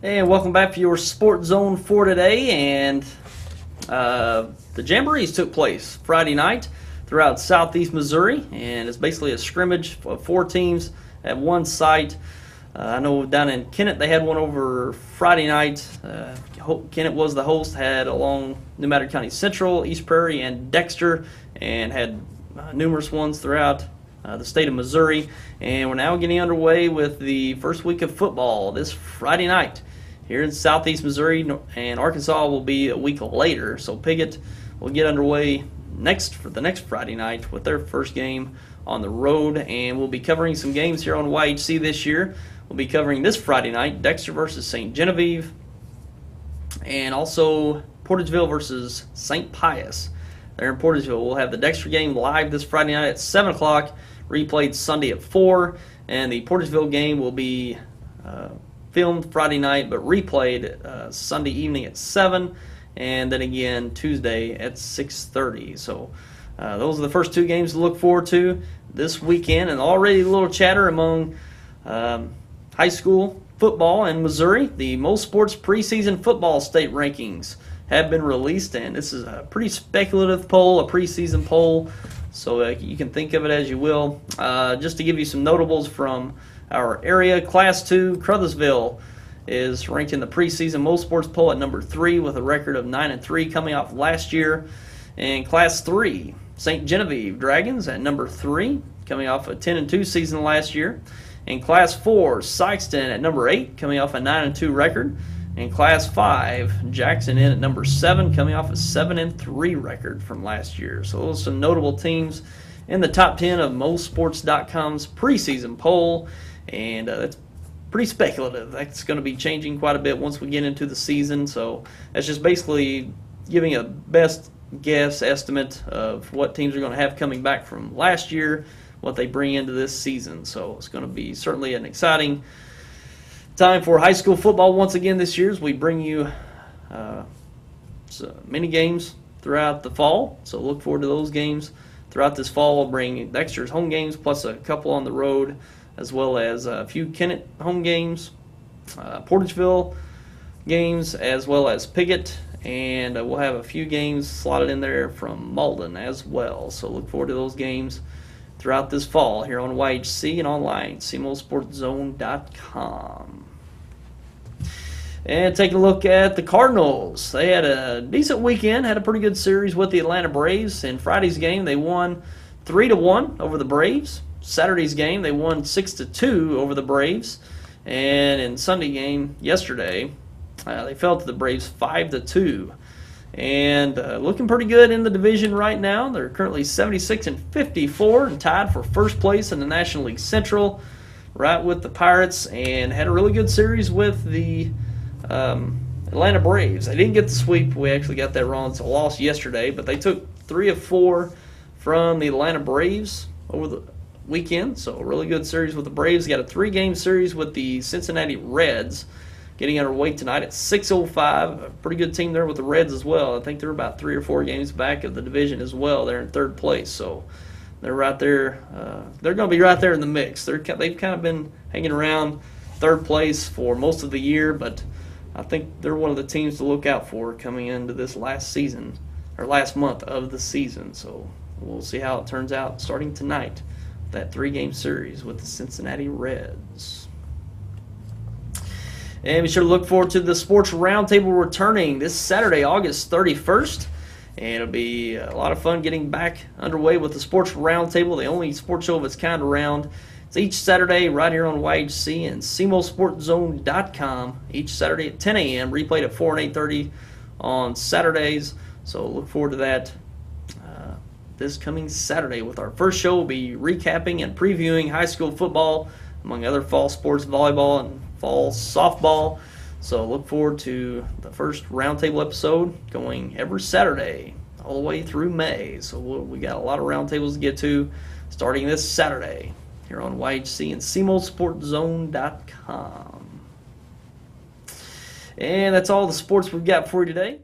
And welcome back to your Sports Zone for today. And the Jamborees took place Friday night throughout southeast Missouri, and it's basically a scrimmage of four teams at one site. I know down in Kennett they had one over Friday night. Kennett was the host, had along New Madrid County Central, East Prairie, and Dexter, and had numerous ones throughout the state of Missouri. And we're now getting underway with the first week of football this Friday night here in southeast Missouri, and Arkansas will be a week later. So Piggott will get underway for the next Friday night with their first game on the road, and we'll be covering some games here on YHC this year. We'll be covering this Friday night, Dexter versus St. Genevieve, and also Portageville versus St. Pius. There in Portageville, we'll have the Dexter game live this Friday night at 7 o'clock, replayed Sunday at 4, and the Portageville game will be filmed Friday night but replayed Sunday evening at 7, and then again Tuesday at 6:30. So those are the first two games to look forward to this weekend, and already a little chatter among high school football in Missouri. The Most Sports preseason football state rankings have been released, and this is a pretty speculative poll, a preseason poll, so you can think of it as you will. Just to give you some notables from our area, Class 2, Crothersville is ranked in the preseason Most Sports poll at number 3 with a record of 9-3 coming off last year. And Class 3, St. Genevieve Dragons at number 3 coming off a 10-2 season last year. In Class 4, Sykeston at number 8 coming off a 9-2 record. In Class 5, Jackson in at number 7 coming off a 7-3 record from last year. So those are some notable teams in the top 10 of MostSports.com's preseason poll, and that's pretty speculative. That's going to be changing quite a bit once we get into the season, so that's just basically giving a best guess estimate of what teams are going to have coming back from last year, what they bring into this season. So it's going to be certainly an exciting time for high school football once again this year as we bring you many games throughout the fall. So look forward to those games throughout this fall. We'll bring Dexter's home games plus a couple on the road, as well as a few Kennett home games, Portageville games, as well as Piggott, and we'll have a few games slotted in there from Malden as well. So look forward to those games throughout this fall here on YHC and online, CMOSportZone.com. And taking a look at the Cardinals. They had a decent weekend, had a pretty good series with the Atlanta Braves. In Friday's game, they won 3-1 over the Braves. Saturday's game, they won 6-2 over the Braves. And in Sunday game yesterday, they fell to the Braves 5-2. And looking pretty good in the division right now. They're currently 76-54 and tied for first place in the National League Central, right with the Pirates, and had a really good series with the Atlanta Braves. They didn't get the sweep. We actually got that wrong. It's a loss yesterday, but they took 3 of 4 from the Atlanta Braves over the weekend. So a really good series with the Braves. Got a 3-game series with the Cincinnati Reds getting underway tonight at 6:05. A pretty good team there with the Reds as well. I think they're about 3 or 4 games back of the division as well. They're in third place, so they're right there. They're going to be right there in the mix. They've kind of been hanging around third place for most of the year, but I think they're one of the teams to look out for coming into this last month of the season. So we'll see how it turns out starting tonight, that 3-game series with the Cincinnati Reds. And be sure to look forward to the Sports Roundtable returning this Saturday, August 31st. And it'll be a lot of fun getting back underway with the Sports Roundtable, the only sports show of its kind around. It's each Saturday right here on YHC and CMOSportZone.com. Each Saturday at 10 a.m., replayed at 4 and 8:30 on Saturdays. So look forward to that this coming Saturday with our first show. We'll be recapping and previewing high school football, among other fall sports, volleyball and fall softball. So look forward to the first roundtable episode going every Saturday all the way through May. So we got a lot of roundtables to get to starting this Saturday here on YHC and CMOSportZone.com. And that's all the sports we've got for you today.